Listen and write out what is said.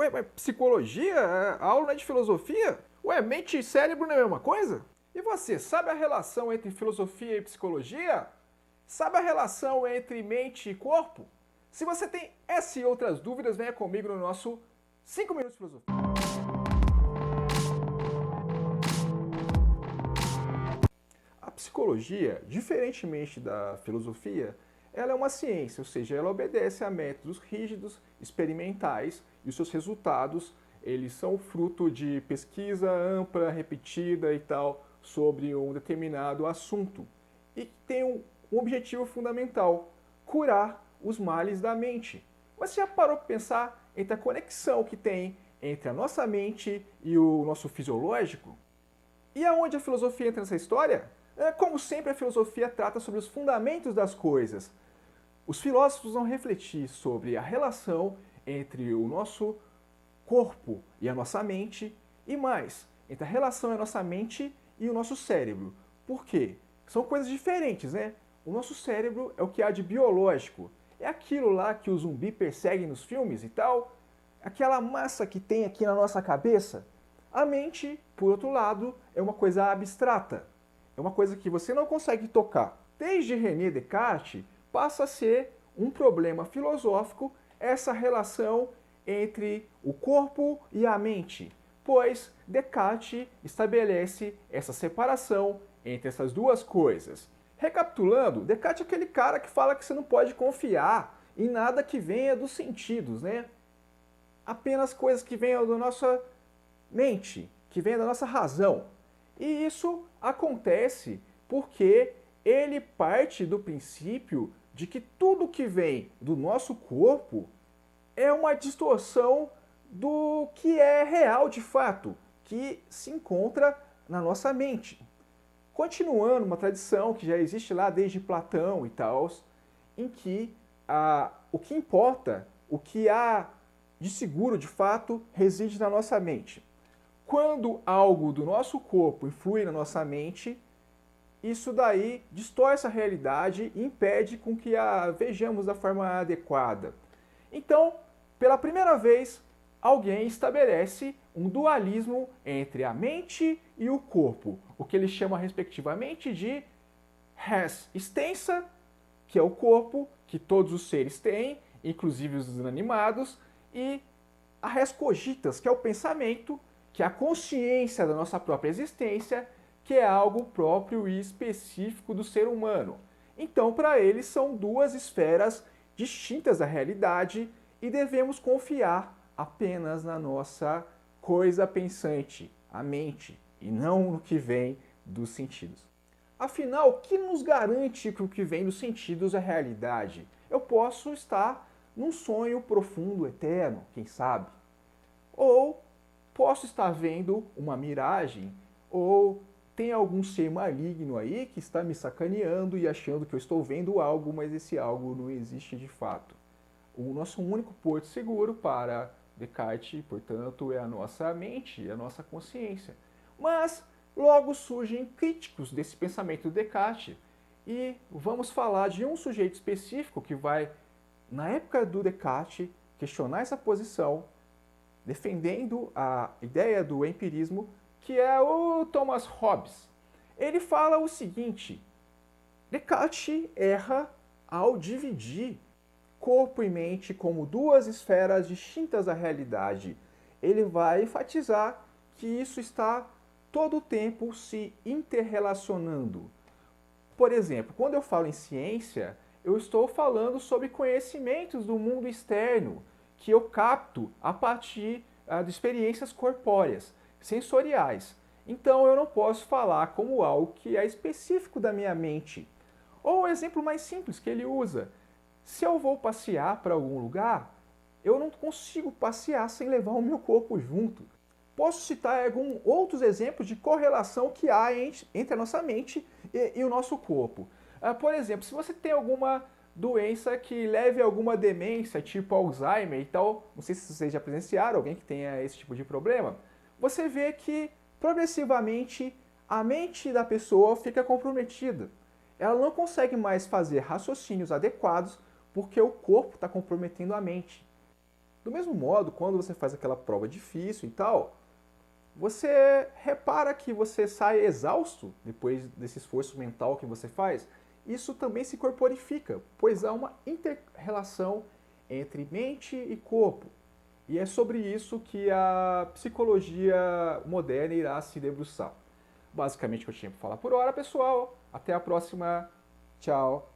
Ué, mas psicologia? A aula não é de filosofia? Ué, mente e cérebro não é a mesma coisa? E você, sabe a relação entre filosofia e psicologia? Sabe a relação entre mente e corpo? Se você tem essa e outras dúvidas, venha comigo no nosso 5 Minutos de Filosofia. A psicologia, diferentemente da filosofia, ela é uma ciência, ou seja, ela obedece a métodos rígidos, experimentais, e os seus resultados, eles são fruto de pesquisa ampla, repetida e tal, sobre um determinado assunto. E tem um objetivo fundamental: curar os males da mente. Mas você já parou para pensar entre a conexão que tem entre a nossa mente e o nosso fisiológico? E aonde a filosofia entra nessa história? Como sempre, a filosofia trata sobre os fundamentos das coisas. Os filósofos vão refletir sobre a relação entre o nosso corpo e a nossa mente, e mais, entre a relação entre a nossa mente e o nosso cérebro. Por quê? São coisas diferentes, né? O nosso cérebro é o que há de biológico. É aquilo lá que o zumbi persegue nos filmes e tal. Aquela massa que tem aqui na nossa cabeça. A mente, por outro lado, é uma coisa abstrata. É uma coisa que você não consegue tocar. Desde René Descartes, passa a ser um problema filosófico essa relação entre o corpo e a mente, pois Descartes estabelece essa separação entre essas duas coisas. Recapitulando, Descartes é aquele cara que fala que você não pode confiar em nada que venha dos sentidos, né? Apenas coisas que venham da nossa mente, que venham da nossa razão. E isso acontece porque ele parte do princípio de que tudo que vem do nosso corpo é uma distorção do que é real de fato, que se encontra na nossa mente. Continuando uma tradição que já existe lá desde Platão e tal, em que o que importa, o que há de seguro de fato, reside na nossa mente. Quando algo do nosso corpo influi na nossa mente, isso daí distorce a realidade e impede com que a vejamos da forma adequada. Então, pela primeira vez, alguém estabelece um dualismo entre a mente e o corpo, o que ele chama respectivamente de res extensa, que é o corpo que todos os seres têm, inclusive os inanimados, e a res cogitas, que é o pensamento, que é a consciência da nossa própria existência, que é algo próprio e específico do ser humano. Então, para eles, são duas esferas distintas da realidade e devemos confiar apenas na nossa coisa pensante, a mente, e não no que vem dos sentidos. Afinal, o que nos garante que o que vem dos sentidos é realidade? Eu posso estar num sonho profundo, eterno, quem sabe? Ou posso estar vendo uma miragem, ou tem algum ser maligno aí que está me sacaneando e achando que eu estou vendo algo, mas esse algo não existe de fato. O nosso único porto seguro para Descartes, portanto, é a nossa mente, a nossa consciência. Mas logo surgem críticos desse pensamento de Descartes e vamos falar de um sujeito específico que vai, na época do Descartes, questionar essa posição, defendendo a ideia do empirismo, que é o Thomas Hobbes. Ele fala o seguinte: Descartes erra ao dividir corpo e mente como duas esferas distintas da realidade. Ele vai enfatizar que isso está todo o tempo se interrelacionando. Por exemplo, quando eu falo em ciência, eu estou falando sobre conhecimentos do mundo externo que eu capto a partir de experiências corpóreas, sensoriais. Então eu não posso falar como algo que é específico da minha mente. Ou o exemplo mais simples que ele usa: se eu vou passear para algum lugar, eu não consigo passear sem levar o meu corpo junto. Posso citar alguns outros exemplos de correlação que há entre a nossa mente e o nosso corpo. Por exemplo, se você tem alguma doença que leve a alguma demência, tipo Alzheimer e tal, não sei se vocês já presenciaram alguém que tenha esse tipo de problema, você vê que progressivamente a mente da pessoa fica comprometida. Ela não consegue mais fazer raciocínios adequados porque o corpo está comprometendo a mente. Do mesmo modo, quando você faz aquela prova difícil e tal, você repara que você sai exausto depois desse esforço mental que você faz. Isso também se corporifica, pois há uma inter-relação entre mente e corpo. E é sobre isso que a psicologia moderna irá se debruçar. Basicamente o que eu tinha para falar por hora, pessoal. Até a próxima. Tchau.